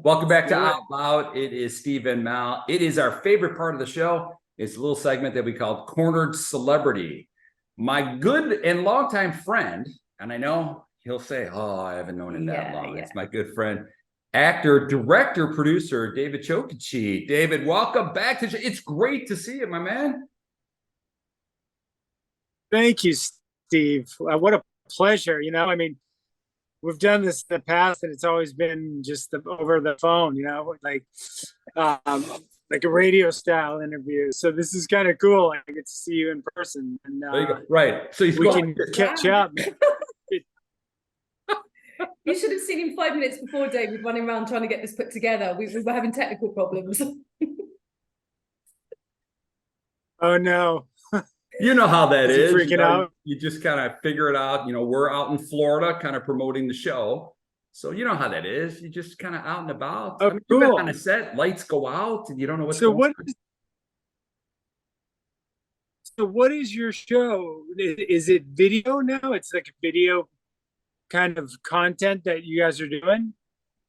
Welcome back to Out Loud. It is Steve and Mal. It is our favorite part of the show. It's a little segment that we call Cornered Celebrity. My good and longtime friend, and I know he'll say, oh, I haven't known him that long. It's my good friend, actor, director, producer, David Chokachi. David, welcome back to It's great to see you, my man. Thank you, Steve. What a pleasure. I mean, we've done this in the past and it's always been just over the phone, like a radio style interview. So this is kind of cool. I get to see you in person, and there you go. Right. So we can catch up. You should have seen him 5 minutes before, David, running around trying to get this put together. We were having technical problems. Oh no. You know how that is. Freaking out. You just kind of figure it out. We're out in Florida kind of promoting the show. So you know how that is. You just kind of out and about. Oh, cool. You've been on a set, lights go out, and you don't know what's going on. So what is your show? Is it video now? It's like a video kind of content that you guys are doing?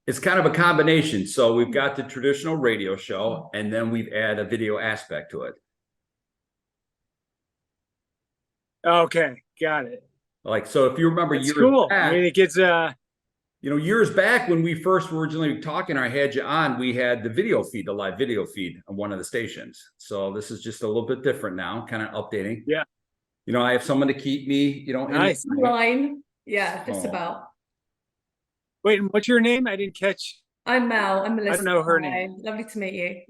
It's kind of a combination. So we've got the traditional radio show, and then we've added a video aspect to it. Okay, got it. So if you remember, years cool. Back, I mean, it gets years back when we first were originally talking, I had you on, we had the video feed, the live video feed on one of the stations. So this is just a little bit different now, kind of updating. Yeah. I have someone to keep me, nice. Line. Yeah, just about. Wait, and what's your name? I didn't catch. I'm Mel. I'm Melissa. I don't know her name. Lovely to meet you.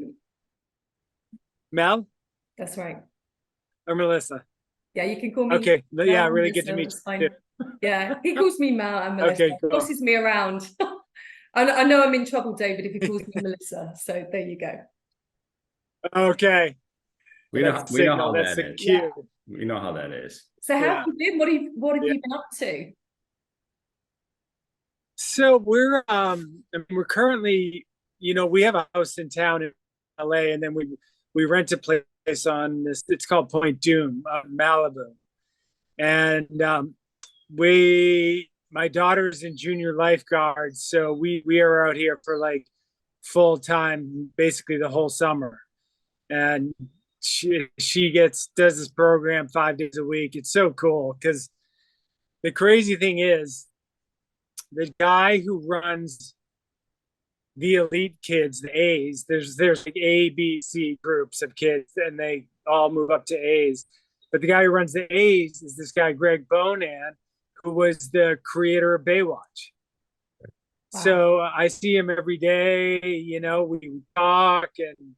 Mel? That's right. Or Melissa? Yeah, you can call me. Okay, Mel, yeah, really good to meet you. Yeah, he calls me Mel and Melissa. Okay, cool. Bosses me around. I know I'm in trouble, David, if he calls me Melissa. So there you go. Okay. We know how that is. Cue. Yeah. We know how that is. So how have you been? What have you been up to? So we're currently, we have a house in town in LA, and then we rent a place on this. It's called Point Doom, Malibu, and my daughter's in junior lifeguard, so we are out here for like full time, basically the whole summer, and she does this program 5 days a week. It's so cool because the crazy thing is the guy who runs the elite kids, the A's, there's like A, B, C groups of kids, and they all move up to A's. But the guy who runs the A's is this guy, Greg Bonan, who was the creator of Baywatch. Wow. So I see him every day, we talk, and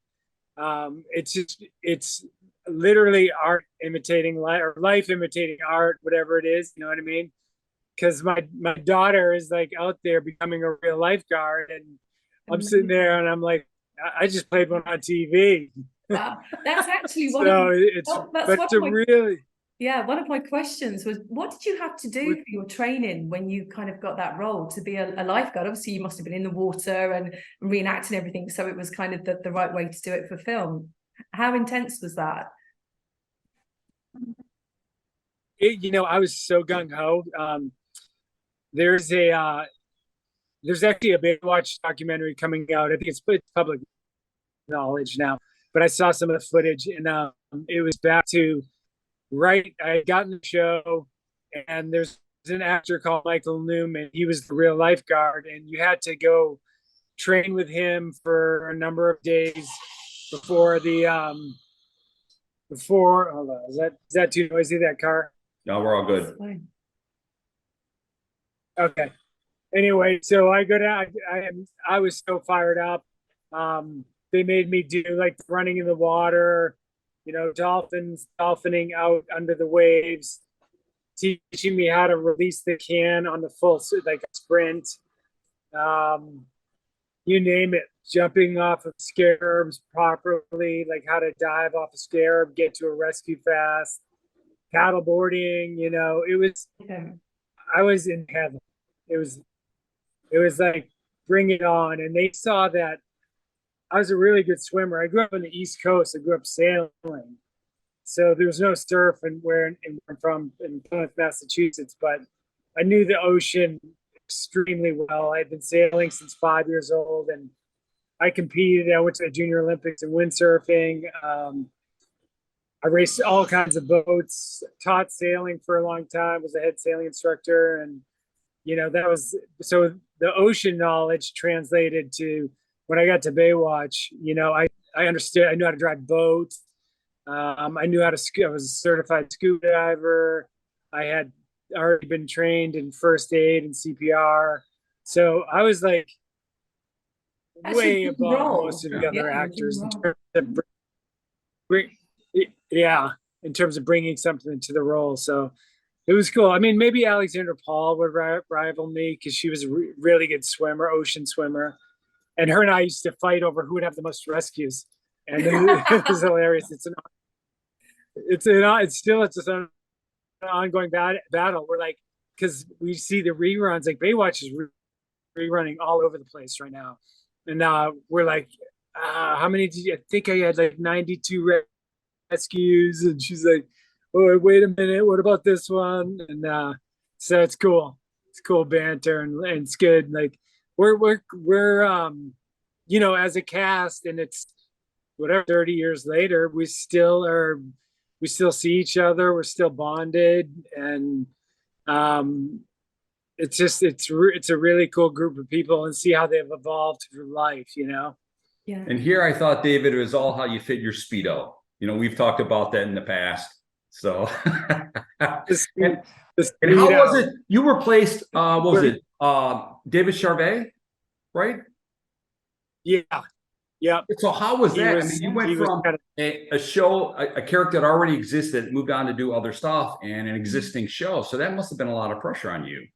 it's literally art imitating life, or life imitating art, whatever it is, you know what I mean? Because my daughter is like out there becoming a real lifeguard, and I'm sitting there and I'm like, I just played one on TV. Wow. That's actually one one of my questions was, what did you have to do for your training when you kind of got that role to be a lifeguard? Obviously you must have been in the water and reenacting everything, so it was kind of the right way to do it for film. How intense was that? I was so gung-ho. There's actually a Baywatch documentary coming out. I think it's public knowledge now, but I saw some of the footage, and it was back to I had gotten the show, and there's an actor called Michael Newman. He was the real lifeguard, and you had to go train with him for a number of days before the hold on, is that too noisy, that car? No, we're all good. Okay. Anyway, so I go down. I was so fired up. They made me do like running in the water, dolphining out under the waves, teaching me how to release the can on the full sprint. You name it, jumping off of scarabs properly, like how to dive off a scarab, get to a rescue fast, paddle boarding. I was in heaven. It was like, bring it on. And they saw that I was a really good swimmer. I grew up on the East Coast. I grew up sailing. So there was no surf where I'm from, in Plymouth, Massachusetts, but I knew the ocean extremely well. I'd been sailing since 5 years old, and I competed. I went to the Junior Olympics in windsurfing. I raced all kinds of boats, taught sailing for a long time, was a head sailing instructor. And, that was, so the ocean knowledge translated to when I got to Baywatch, I understood, I knew how to drive boats. I knew how to, I was a certified scuba diver. I had already been trained in first aid and CPR. So I was like That's way your above role. most of the other Yeah, actors in your terms of yeah, in terms of bringing something to the role. So it was cool. I mean, maybe Alexander Paul would rival me because she was a really good swimmer, ocean swimmer, and her and I used to fight over who would have the most rescues, and it was hilarious. It's just an ongoing battle. We're like, because we see the reruns, like Baywatch is rerunning all over the place right now, and we're like, how many did you? I think I had like 92 rescues, and she's like, oh, wait a minute, what about this one? And so it's cool. It's cool banter, and it's good. Like we're as a cast, and it's whatever 30 years later, we still see each other, we're still bonded, and it's a really cool group of people, and see how they've evolved through life. Yeah. And here I thought, David, it was all how you fit your Speedo. We've talked about that in the past. So, and, and how was it? You replaced, what was it? David Charvet, right? Yeah. Yeah. So how was that? I mean, you went from kind of, a show, a character that already existed, moved on to do other stuff and an existing show. So that must have been a lot of pressure on you.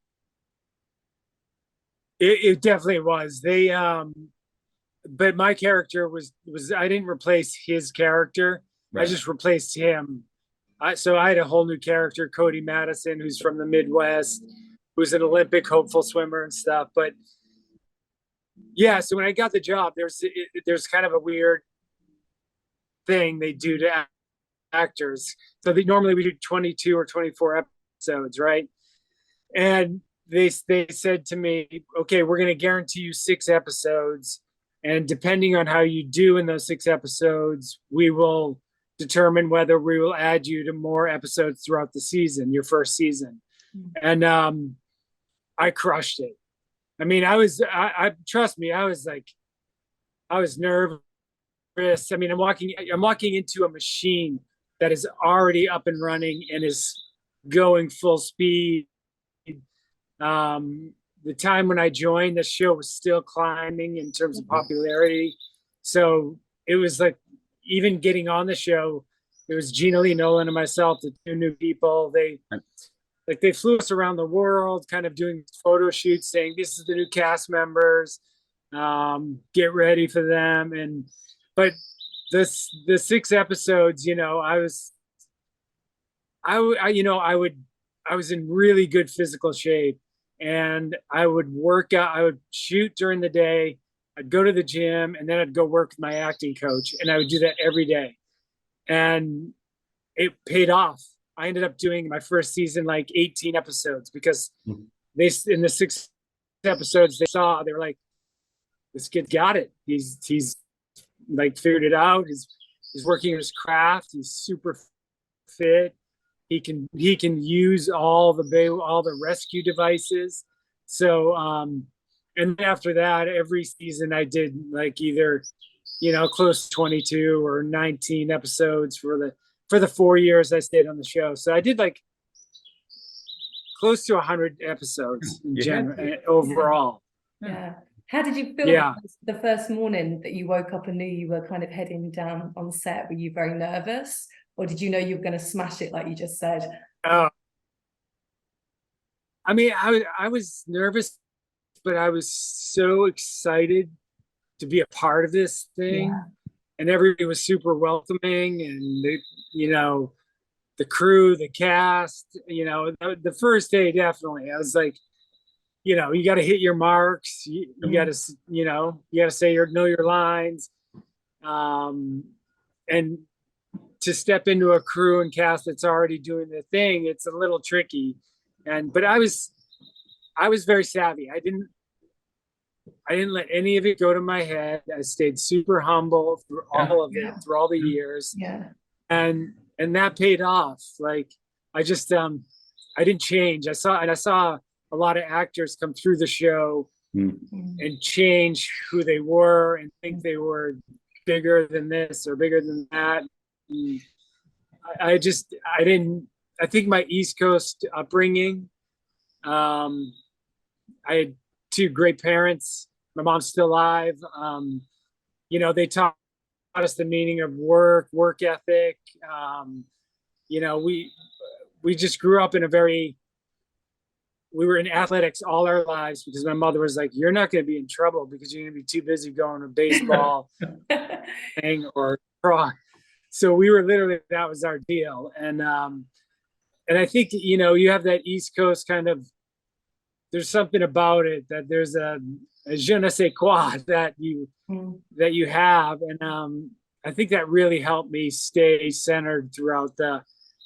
it definitely was. But my character was I didn't replace his character. Right. I just replaced him. So I had a whole new character, Cody Madison, who's from the Midwest, who's an Olympic hopeful swimmer and stuff. But yeah, so when I got the job, there's kind of a weird thing they do to actors. So normally we do 22 or 24 episodes, right? And they said to me, okay, we're going to guarantee you 6 episodes, and depending on how you do in those 6 episodes, we will determine whether we will add you to more episodes throughout the season, your first season. And I crushed it. I mean, I trust me, I was nervous. I mean, I'm walking into a machine that is already up and running and is going full speed. The time when I joined, the show was still climbing in terms of popularity. So it was like, even getting on the show, it was Gina Lee Nolan and myself, the 2 new people. They flew us around the world, kind of doing photo shoots, saying this is the new cast members, get ready for them. But the 6 episodes, I was in really good physical shape, and I would work out. I would shoot during the day. I'd go to the gym, and then I'd go work with my acting coach, and I would do that every day. And it paid off. I ended up doing my first season like 18 episodes because in the 6 episodes they were like, this kid's got it. He's like figured it out. He's working his craft. He's super fit. He can use all the rescue devices. So and after that, every season I did like either close to 22 or 19 episodes for the 4 years I stayed on the show. So I did like close to 100 episodes in general overall. Yeah. How did you feel the first morning that you woke up and knew you were kind of heading down on set? Were you very nervous, or did you know you were going to smash it like you just said? I mean, I was nervous, but I was so excited to be a part of this thing. Yeah. And everybody was super welcoming, and the crew, the cast, the first day, definitely. I was like, you got to hit your marks. You got to, you got to say know your lines. And to step into a crew and cast that's already doing the thing, it's a little tricky. But I was very savvy. I didn't let any of it go to my head. I stayed super humble through all of it, through all the years. Yeah. And that paid off. Like I just I didn't change. I saw a lot of actors come through the show and change who they were and think they were bigger than this or bigger than that. And I didn't. I think my East Coast upbringing. I had two great parents. My mom's still alive. You know, they taught us the meaning of work ethic. You know, we just grew up in we were in athletics all our lives because my mother was like, you're not going to be in trouble because you're going to be too busy going to baseball or cross. So we were literally, that was our deal. And I think, you know, you have that East Coast kind of, there's something about it that there's a je ne sais quoi that you have. And I think that really helped me stay centered throughout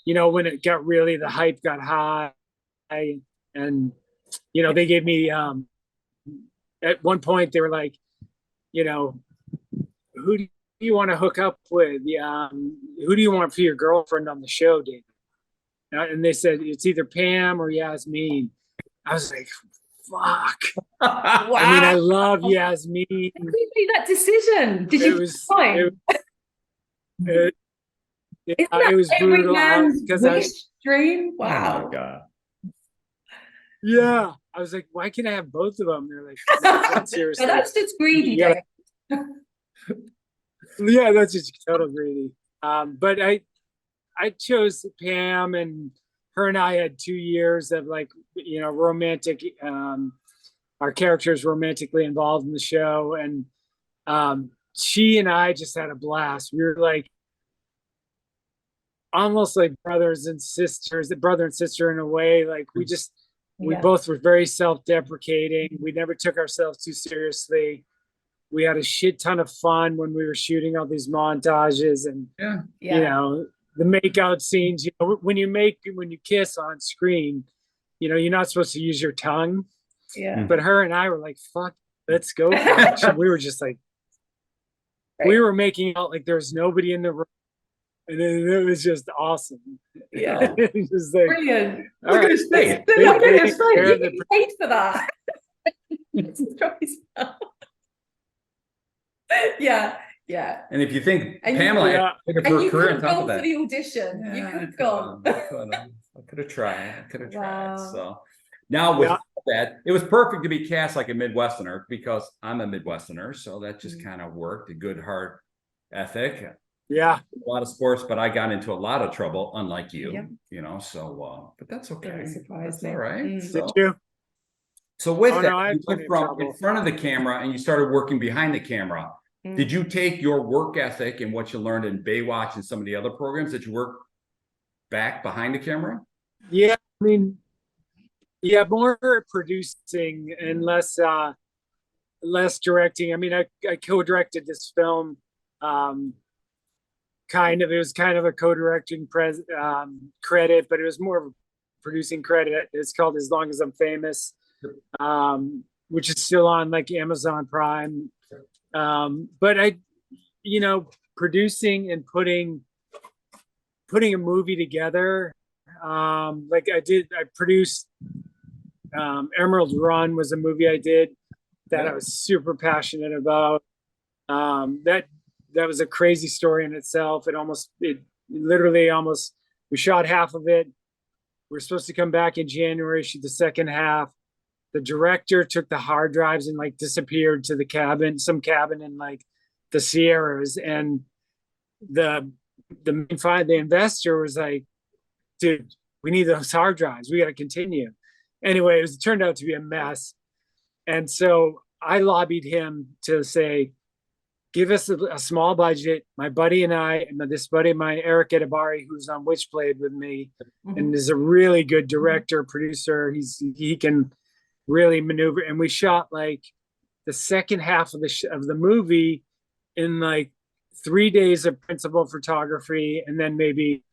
you know, when it got really, the hype got high. And, you know, they gave me, at one point they were like, you know, who do you want to hook up with? Who do you want for your girlfriend on the show, David? And they said, it's either Pam or Yasmine. I was like, fuck. Wow. I mean, I love Yasmine. Who made that decision? Did you find? It was brutal because I dream. Wow. Oh my God. Yeah, I was like, why can't I have both of them? They're like, no, seriously. That's just greedy, yeah, that's just total greedy. But I chose Pam, and her and I had 2 years of like, you know, romantic. Our characters romantically involved in the show, and she and I just had a blast. We were like almost like brother and sister in a way. Like we both were very self-deprecating. We never took ourselves too seriously. We had a shit ton of fun when we were shooting all these montages, and you know, the makeout scenes. You know, when you kiss on screen, you know, you're not supposed to use your tongue. Yeah. But her and I were like, fuck, let's go. We were just like, we were making out like there was nobody in the room. And it was just awesome. Yeah. It was like, brilliant. Look at his face. Look at his face. You get paid for that. Yeah. Yeah. And if you think And Pamela, and you could have gone for the audition. You could have gone. I could have tried. So now with that, it was perfect to be cast like a Midwesterner because I'm a Midwesterner. So that just kind of worked. A good heart ethic. Yeah. A lot of sports, but I got into a lot of trouble, unlike you, you know, so, but that's okay. That's all right. Did you? So with that, you went from in front of the camera and you started working behind the camera. Did you take your work ethic and what you learned in Baywatch and some of the other programs that you work back behind the camera? Yeah, I mean, yeah, more producing and less directing. I mean, I co-directed this film. It was kind of a co-directing credit, but it was more of a producing credit. It's called As Long as I'm Famous, which is still on like Amazon Prime. But you know, producing and putting a movie together. Like I produced Emerald Run was a movie I did that I was super passionate about. That was a crazy story in itself. It literally almost, we shot half of it. We're supposed to come back in January, shoot the second half. The director took the hard drives and like disappeared to some cabin in like the Sierras. And the investor was like, dude, we need those hard drives. We got to continue. Anyway, it turned out to be a mess. And so I lobbied him to say, give us a small budget. My buddy and I, and this buddy of mine, Eric Edabari, who's on Witchblade with me, and is a really good director, producer. He can really maneuver. And we shot like the second half of the movie in like 3 days of principal photography, and then maybe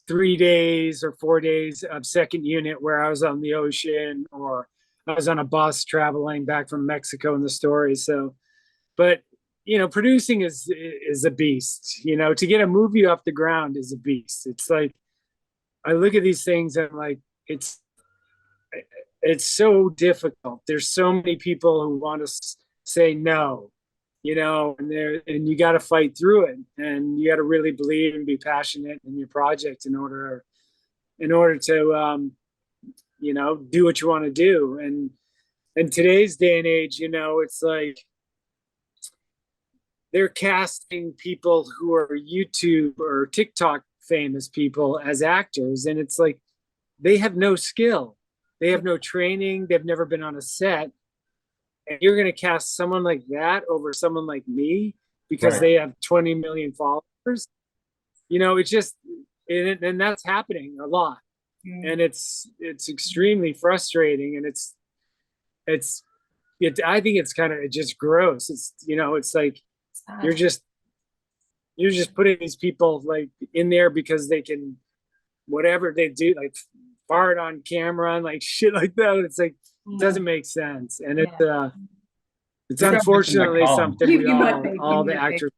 3 days or 4 days of second unit where I was on the ocean, or I was on a bus traveling back from Mexico in the story. So, but producing is a beast. To get a movie off the ground is a beast. It's like I look at these things and I'm like, it's so difficult. There's so many people who want to say no, and you got to fight through it, and you got to really believe and be passionate in your project in order to do what you want to do. And in today's day and age, it's like they're casting people who are YouTube or TikTok famous people as actors, and it's like they have no skill, they have no training, they've never been on a set, and you're going to cast someone like that over someone like me because Right. they have 20 million followers. It's just, and that's happening a lot, and it's extremely frustrating, and I think it's kind of just gross. It's like you're just putting these people like in there because they can, whatever they do, like fart on camera and like shit like that. It's like it doesn't make sense, and it's unfortunately something we all the actors.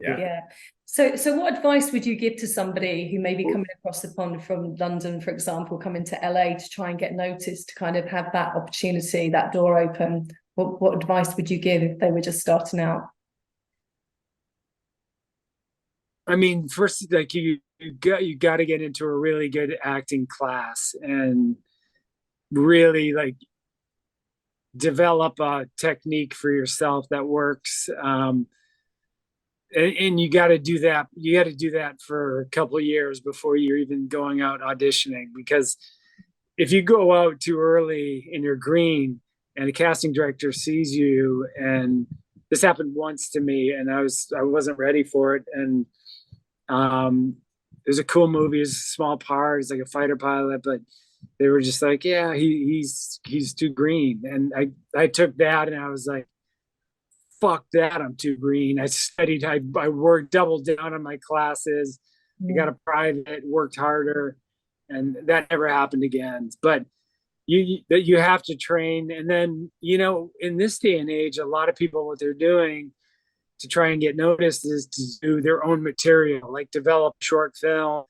Yeah. So what advice would you give to somebody who may be coming across the pond from London, for example, coming to LA to try and get noticed, to kind of have that opportunity, that door open? What advice would you give if they were just starting out? I mean, first, like you got to get into a really good acting class and really like develop a technique for yourself that works. And you got to do that. You got to do that for a couple of years before you're even going out auditioning, because if you go out too early and you're green and a casting director sees you, and this happened once to me, and I wasn't ready for it. And it was a cool movie. It was a small part. It's like a fighter pilot, but they were just like, yeah, he's too green. And I took that and I was like, fuck that, I'm too green. I studied, I worked, doubled down on my classes. I got a private, worked harder, and that never happened again. But you have to train. And then, in this day and age, a lot of people, what they're doing to try and get noticed is to do their own material, like develop short film,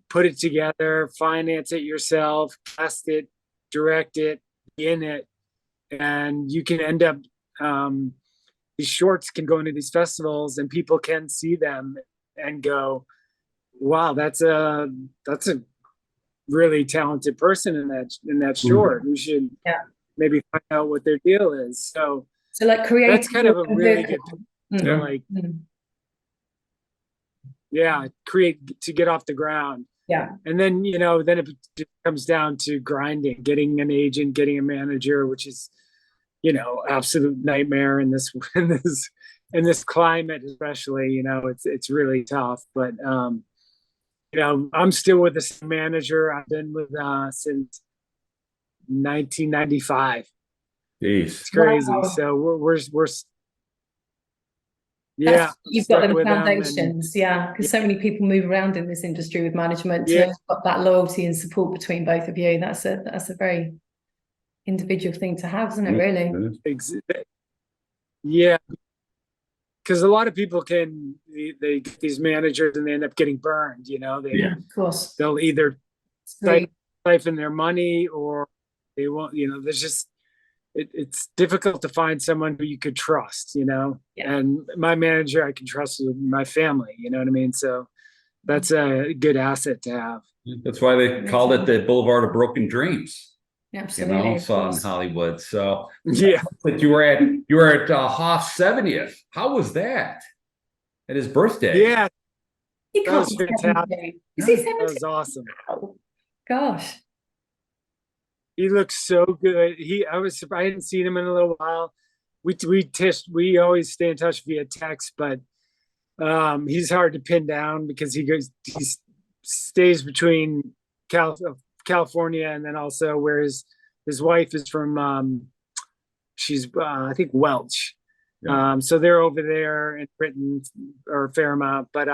put it together, finance it yourself, cast it, direct it, in it. And you can end up, these shorts can go into these festivals and people can see them and go, wow, that's a really talented person in that short. We should maybe find out what their deal is. So like creating, that's kind of a really good create to get off the ground. And then then it just comes down to grinding, getting an agent, getting a manager, which is absolute nightmare in this climate, especially. It's really tough. But I'm still with the same manager I've been with since 1995. Jeez. It's crazy. Wow. So we're you've got the foundations, because so many people move around in this industry with management. To have got that loyalty and support between both of you, that's a very individual thing to have, isn't it? Really? Yeah, because a lot of people they get these managers and they end up getting burned. Of course, they'll either siphon their money or they won't. There's just it's difficult to find someone who you could trust. And my manager, I can trust with my family. You know what I mean? So that's a good asset to have. That's why they called it the Boulevard of Broken Dreams. Absolutely. In Hollywood. So but you were at Hoff's 70th. How was that? At his birthday? Yeah, that was fantastic. Is he 70? That was awesome. Oh, gosh, he looks so good. I was surprised. I hadn't seen him in a little while. We always stay in touch via text, but he's hard to pin down because he stays between California and then also where his wife is from. She's I think Welch. So they're over there in Britain or Fairmount. But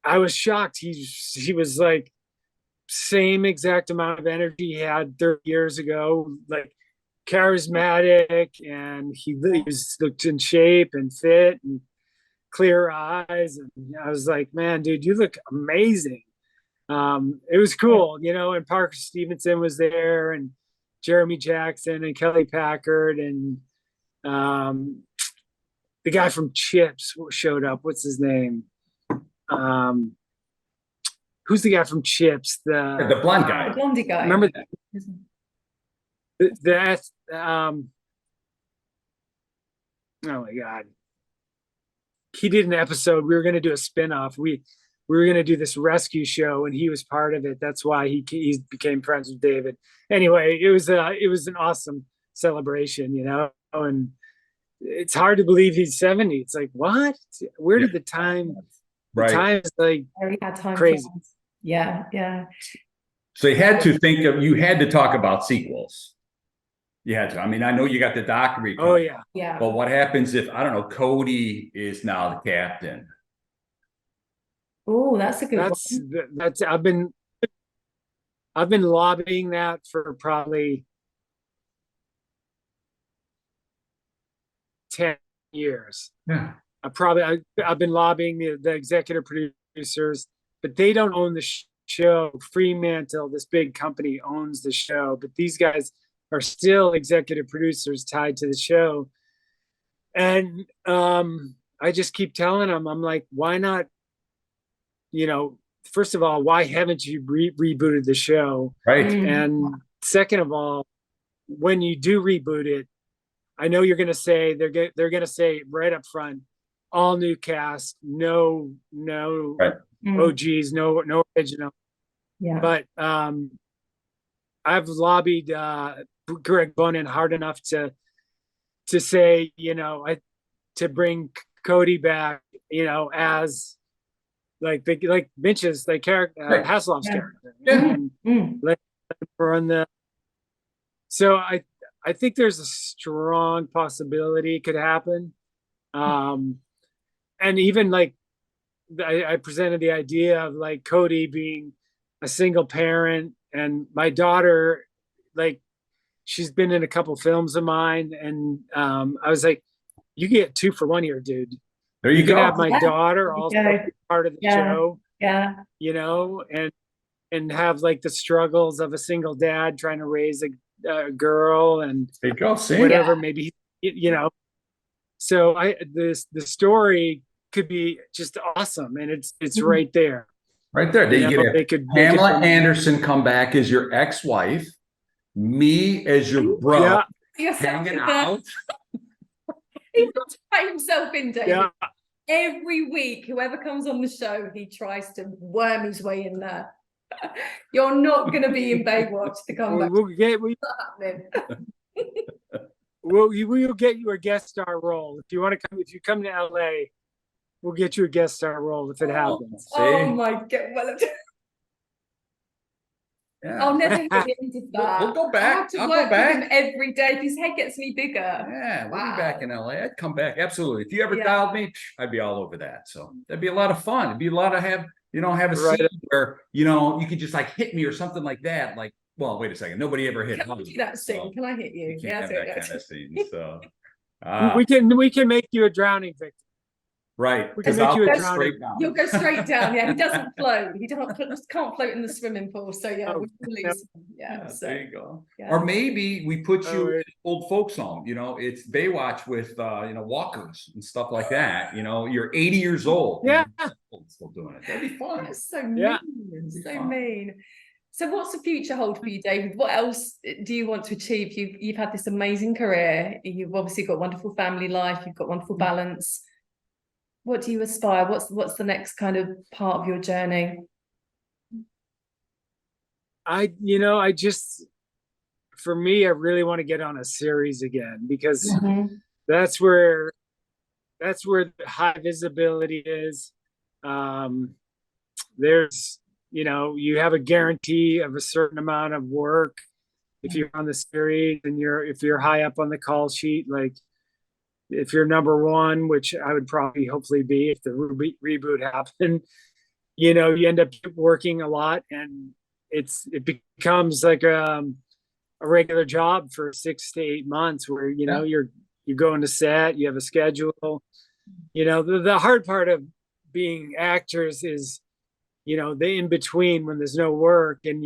I was shocked. He was like same exact amount of energy he had 30 years ago, like charismatic, and he looked in shape and fit and clear eyes. And I was like, man, dude, you look amazing. It was cool, you know, and Parker Stevenson was there, and Jeremy Jackson and Kelly Packard, and the guy from Chips showed up. What's his name? Who's the guy from Chips? The blonde guy. The blondie guy. Remember that? Oh my God. He did an episode. We were going to do a spinoff. We were going to do this rescue show, and he was part of it. That's why he became friends with David. Anyway, it was an awesome celebration, you know, and it's hard to believe he's 70. It's like, what? Where did the time? Right. The time is like crazy. Yeah, yeah. So you had to talk about sequels. You had to. I mean, I know you got the documentary. Oh yeah. Yeah. But what happens if, I don't know, Cody is now the captain? Oh, that's a good one. That's I've been lobbying that for probably 10 years. Yeah. I've been lobbying the executive producers, but they don't own the show. Fremantle, this big company, owns the show, but these guys are still executive producers tied to the show. And I just keep telling them, I'm like, why not, you know, first of all, why haven't you rebooted the show? Right. And second of all, when you do reboot it, I know you're going to say, they're going to say right up front, all new cast, no Right. OGs, no original. Yeah. But I've lobbied Greg Bonin hard enough to say, you know, to bring Cody back, you know, as like Mitch's character, Hasselhoff's character. Yeah. And let him run the. So I think there's a strong possibility it could happen. And even like I presented the idea of like Cody being a single parent, and my daughter, like, she's been in a couple films of mine, and I was like, you get 2 for 1 here, dude. There you go. Can have my daughter also be part of the show. Yeah. You know, and have like the struggles of a single dad trying to raise a girl, and there you go. See? Whatever, maybe, you know. So the story could be just awesome, and it's right there. Right there. You know, you could Pamela Anderson come back as your ex-wife, me as your brother, hanging out. He's got to write himself in, David. Yeah. Every week, whoever comes on the show, he tries to worm his way in there. You're not going to be in Baywatch to come back. We'll get you a guest star role. If you come to LA, we'll get you a guest star role if it happens. Oh my God. Well, yeah. I'll never hear the end of that. We'll go back. I'll work with him every day. His head gets me bigger. Yeah, we'll be back in LA. I'd come back. Absolutely. If you ever dialed me, I'd be all over that. So that'd be a lot of fun. It'd be a lot of have a scene where, you know, you could just like hit me or something like that. Like, well, wait a second. Nobody ever hit me. Can I do that scene? So can I hit you? You can't have that kind of scene. So we can make you a drowning victim. Right. We can make you a drowning. You'll go straight down. Yeah, he doesn't float. He can't float in the swimming pool. So yeah, we can lose him. Yeah, so there you go. Yeah. Or maybe we put you in old folks home. You know, it's Baywatch with walkers and stuff like that. You know, you're 80 years old. Yeah. Still doing it. That'd be fun. That's so mean. Yeah. So mean. So what's the future hold for you, David? What else do you want to achieve? You've had this amazing career. You've obviously got wonderful family life. You've got wonderful balance. What do you aspire? What's the next kind of part of your journey? For me, I really want to get on a series again, because that's where the high visibility is. There's, you have a guarantee of a certain amount of work if you're on the series, and if you're high up on the call sheet, like if you're number one, which I would probably hopefully be if the reboot happened, you end up working a lot, and it becomes like a regular job for 6 to 8 months where, you know, you're going to set, you have a schedule. You know, the hard part of being actors is, you know, the in between when there's no work and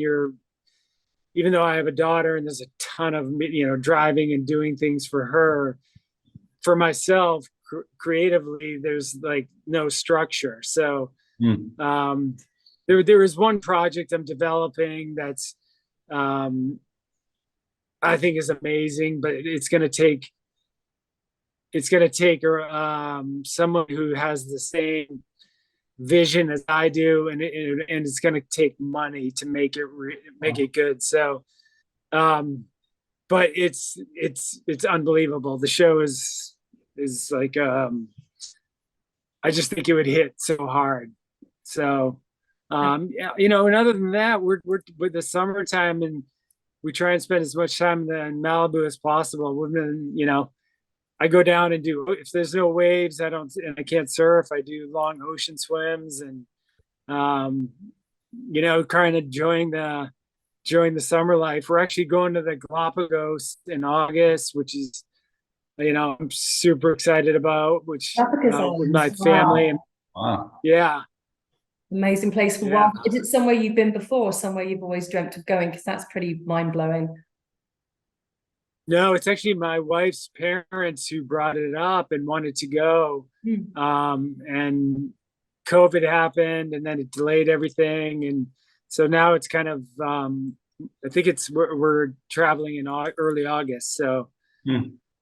even though I have a daughter and there's a ton of, you know, driving and doing things for her, for myself, creatively, there's like no structure. So, there is one project I'm developing that's, I think is amazing, but it's going to take someone who has the same vision as I do, and it's going to take money to make it good. So, but it's unbelievable. The show is like, I just think it would hit so hard. So, yeah, you know, and other than that, we're with the summertime, and we try and spend as much time in Malibu as possible. Women, you know, I go down and do, if there's no waves, and I can't surf, I do long ocean swims and, you know, kind of enjoying the summer life. We're actually going to the Galapagos in August, which is, you know, I'm super excited about, which with my family. And yeah. Amazing place for one. Is it somewhere you've been before, or somewhere you've always dreamt of going? Because that's pretty mind-blowing. No, it's actually my wife's parents who brought it up and wanted to go. And COVID happened, and then it delayed everything. And so now it's kind of, I think we're traveling in early August. So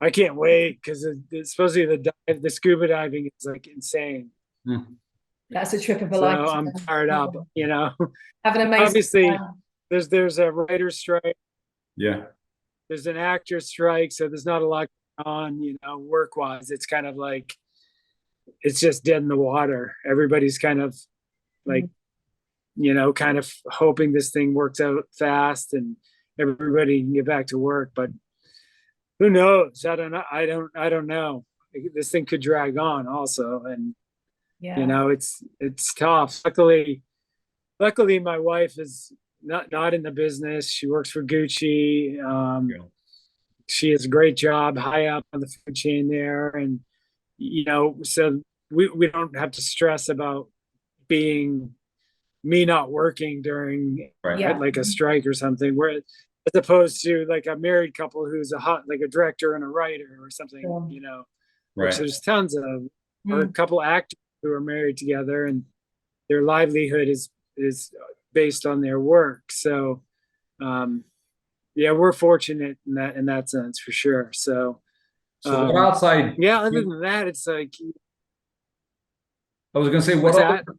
I can't wait, because it's supposedly the scuba diving is like insane. That's a trip of a So lifetime. I'm fired up, you know. Have an amazing Obviously, time. there's a writer's strike. Yeah. There's an actor's strike, so there's not a lot on, you know, work-wise. It's kind of like, it's just dead in the water. Everybody's kind of like, you know, kind of hoping this thing works out fast and everybody can get back to work. But who knows? I don't know. I don't know. This thing could drag on also, and you know, it's tough. Luckily, my wife is not in the business. She works for Gucci. She has a great job high up on the food chain there, and you know, so we don't have to stress about me not working during like a strike or something. Where as opposed to like a married couple who's like a director and a writer or something, you know, which there's tons of, or a couple actors who are married together and their livelihood is based on their work. So, yeah, we're fortunate in that sense for sure. So what outside? Yeah, other than that, it's like, I was going to say,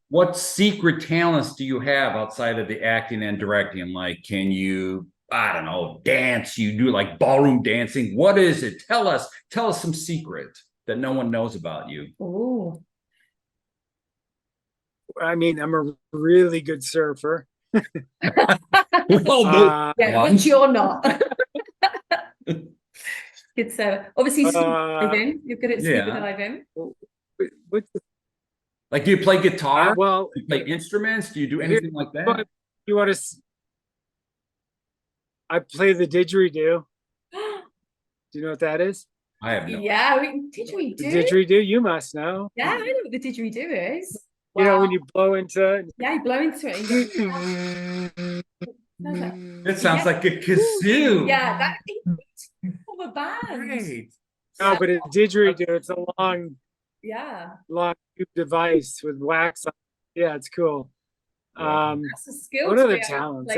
what secret talents do you have outside of the acting and directing? Like, can you, I don't know, dance? You do like ballroom dancing? What is it? Tell us some secret that no one knows about you. Oh, I mean, I'm a really good surfer. Well, which you're not. Good surfer. Obviously, scuba diving. You're good at scuba diving. Like, do you play guitar? Well, do you play instruments? Do you do anything like that? You want to? I play the didgeridoo. Do you know what that is? I have no. Yeah, didgeridoo. The didgeridoo, you must know. Yeah, I know what the didgeridoo is. You know, when you blow into it. Yeah, you blow into it. It sounds like a kazoo. Yeah, that is of a band. Great. No, but a didgeridoo, it's a long tube device with wax on it. Yeah, it's cool. That's a skill. What other talents?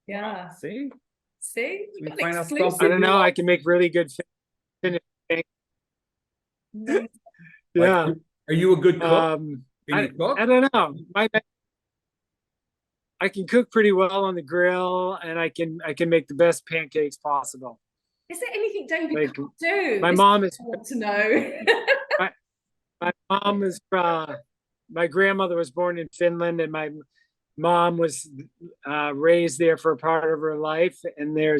Yeah. See? We find out I don't know. I can make really good finish. Yeah. Are you a good cook? I don't know. I can cook pretty well on the grill, and I can make the best pancakes possible. Is there anything David can't do? My mom is. I want to know. my mom is. My grandmother was born in Finland, and my mom was raised there for a part of her life. And they're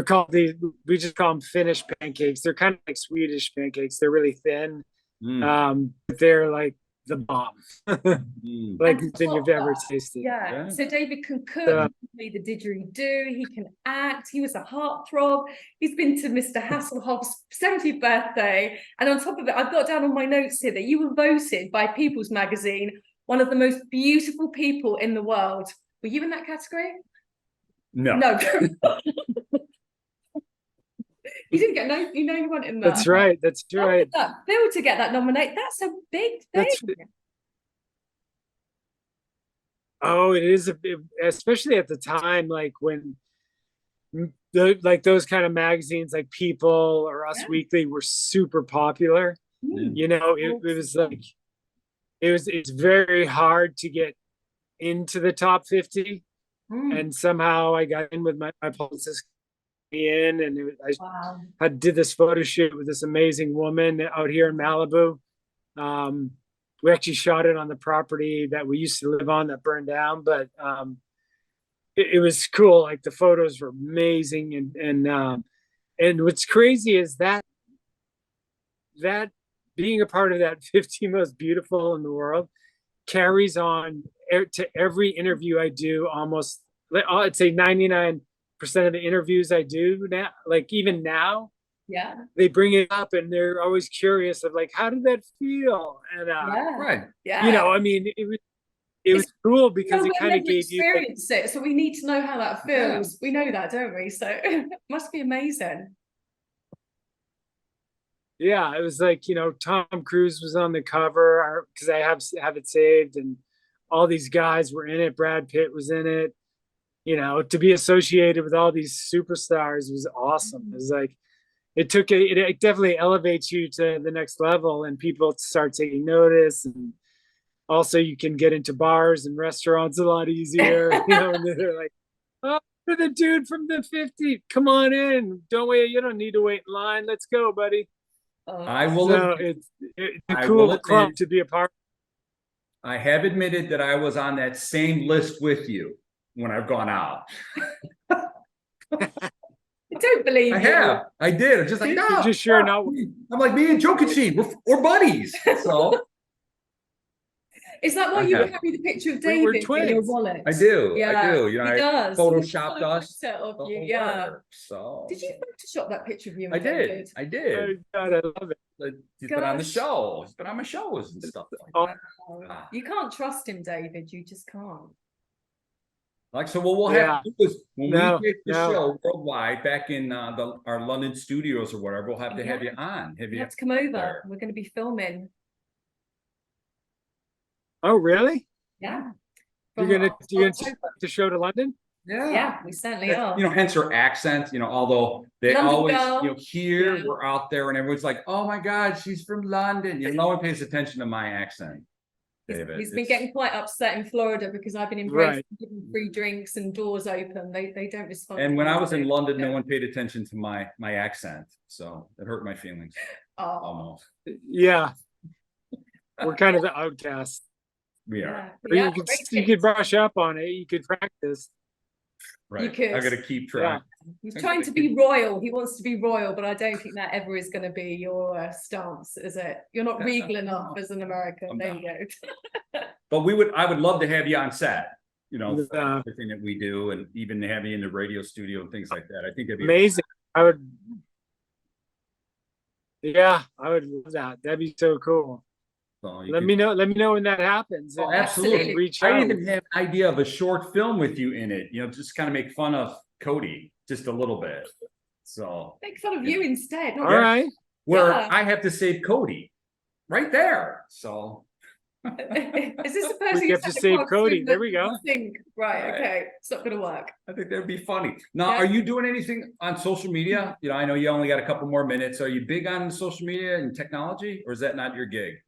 called we just call them Finnish pancakes. They're kind of like Swedish pancakes. They're really thin. They're like the bomb. Mm. Like And anything top you've ever that, tasted. Yeah. Yeah. So David can cook, Uh, he can play the didgeridoo, he can act, he was a heartthrob. He's been to Mr. Hasselhoff's 70th birthday. And on top of it, I've got down on my notes here that you were voted by People's Magazine one of the most beautiful people in the world. Were you in that category? No. No. You didn't get you weren't in that. That's right. That's right. Bill to get that nominate, that's a big thing. That's Oh, it is especially at the time, like when those kind of magazines like People or Us Yeah. Weekly were super popular. Mm. You know, it was like it's very hard to get into the top 50. Mm. And somehow I got in with my publicist in, and Wow. I did this photo shoot with this amazing woman out here in Malibu. We actually shot it on the property that we used to live on that burned down, but it was cool. Like the photos were amazing, and what's crazy is that being a part of that 50 most beautiful in the world carries on to every interview I do. Almost, I'd say 99% of the interviews I do now, like even now, Yeah. they bring it up and they're always curious of like, how did that feel? And Yeah. Right. Yeah. you know, I mean, it was cool because it kind of gave you like, experienced it, so we need to know how that feels. Yeah. We know that, don't we? So it must be amazing. yeah, it was like, you know, Tom Cruise was on the cover because I have it saved, and all these guys were in it. Brad Pitt was in it. You know, to be associated with all these superstars was awesome. It was like it definitely elevates you to the next level, and people start taking notice, and also you can get into bars and restaurants a lot easier. You know, and they're like, oh, you're the dude from the 50. Come on in. Don't wait. You don't need to wait in line. Let's go, buddy. I will So admit, it's a I cool will club admit- to be a part. I have admitted that I was on that same list with you when I've gone out. I don't believe I you. have. I did. I'm just like, You're no. just sure no. not. I'm like, me and Chokachi, we're buddies. So Is that why I you have. carry the picture of We're David in your twins. wallet? I do. Yeah, I do. You know, he I does. photoshopped He us. of the you. whole Yeah. work, So Did you Photoshop that picture of you and I did. David? I did. Oh, God, I love it. Like, he's been on the Gosh. show. He's been on my shows and stuff like Oh, that. Ah. You can't trust him, David. You just can't. Like, so what we'll Yeah. have to do is when No, we take the no. show worldwide back in our London studios or whatever, we'll have to have Yeah. you on. You have to come over. We're going to be filming. Oh, really? Yeah. You're From gonna October. take the show to London? Yeah, we certainly are. You know, hence her accent, you know, although they London always, girl. you know, here Yeah. we're out there and everyone's like, oh my God, she's from London. You know, no one pays attention to my accent. David. He's been getting quite upset in Florida because I've been embracing giving free drinks and doors open. They don't respond. And when I was in London, no Yeah. one paid attention to my accent. So it hurt my feelings Oh, almost. Yeah. We're kind of the outcasts. We are. Or yeah. you could brush up on it. You could practice. Right. You could. I gotta keep trying. He's trying to be royal. He wants to be royal, but I don't think that ever is going to be your stance, is it? You're not regal enough as an American. There you go. But I would love to have you on set, you know, for Yeah. everything that we do, and even have you in the radio studio and things like that. I think that'd be Amazing. I would. Yeah, I would love that. That'd be so cool. So Let me know when that happens. Oh, and absolutely. reach I out. even have an idea of a short film with you in it, you know, just kind of make fun of Cody just a little bit. So Make fun of you instead. All right. where Yeah. I have to save Cody right there. So Is this the person We you have to sent save across Cody. with There we go. Think? Right, Right. okay. It's not going to work. I think that'd be funny. Now, Yeah. are you doing anything on social media? You know, I know you only got a couple more minutes. Are you big on social media and technology, or is that not your gig?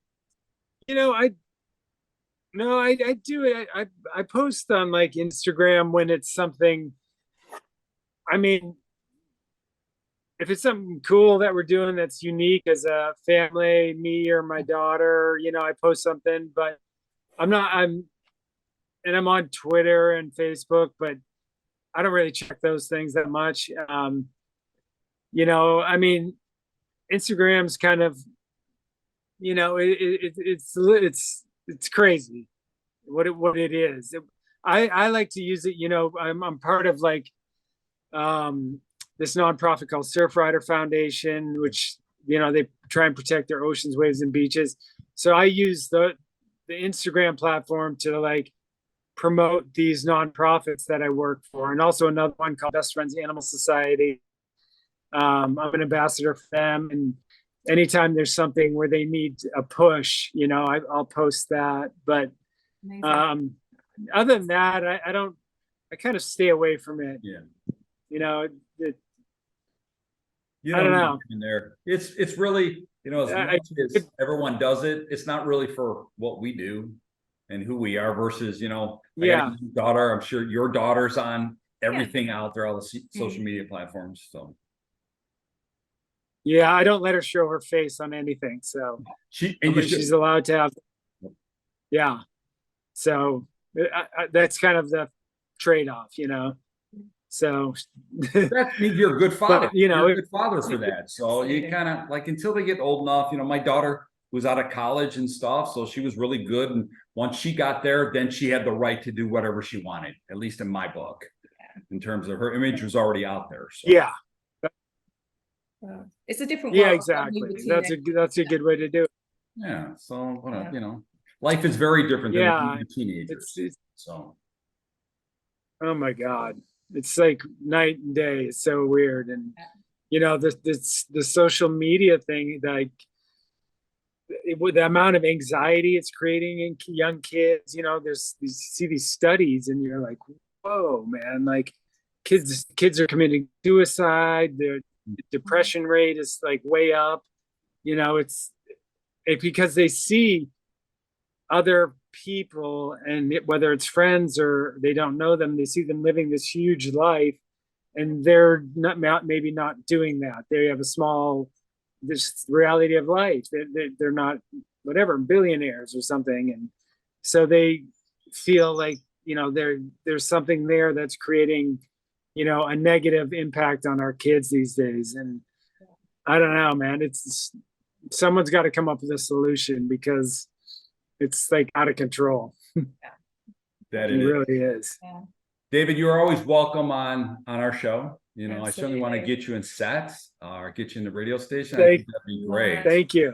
You know, I do it. I post on like Instagram when it's something. I mean, if it's something cool that we're doing that's unique as a family, me or my daughter, you know, I post something, but I'm on Twitter and Facebook, but I don't really check those things that much. You know, I mean, Instagram's kind of, you know, it's it's crazy what it is. I like to use it, you know, I'm part of like this nonprofit called Surfrider Foundation, which, you know, they try and protect their oceans, waves, and beaches. So I use the Instagram platform to like promote these nonprofits that I work for, and also another one called Best Friends Animal Society. I'm an ambassador for them, and anytime there's something where they need a push, you know, I'll post that. But Amazing. other than that, I don't. I kind of stay away from it. Yeah. You know, You I don't need know. in there. It's really, you know, as much as everyone does it, it's not really for what we do and who we are versus, you know, I got Yeah. a young daughter. I'm sure your daughter's on everything out there, all the social media platforms. So Yeah, I don't let her show her face on anything. So she's allowed to have. Yeah. So that's kind of the trade-off, you know. So that means you're a good father. But, you know, you're a good father for that. So you kind of like until they get old enough, you know, my daughter was out of college and stuff, so she was really good. And once she got there, then she had the right to do whatever she wanted, at least in my book, in terms of her image was already out there. So. Yeah. It's a different Yeah, world. exactly. That's a good way to do it. Yeah. So you know, life is very different than being a teenager. So. Oh my God. It's like night and day. It's so weird. And you know, the social media thing, like with the amount of anxiety it's creating in young kids, you know, you see these studies and you're like, whoa, man, like kids are committing suicide, their depression rate is like way up, you know, it's because they see other people, and whether it's friends or they don't know them, they see them living this huge life, and they're not maybe not doing that. They have a small this reality of life. They're not whatever billionaires or something, and so they feel like, you know, there's something there that's creating, you know, a negative impact on our kids these days. And I don't know, man. It's someone's got to come up with a solution because it's like out of control. That it really is. Yeah. David, you're always welcome on our show. You know, Absolutely. I certainly want to get you in sets or get you in the radio station. I think that'd be great. Thank you.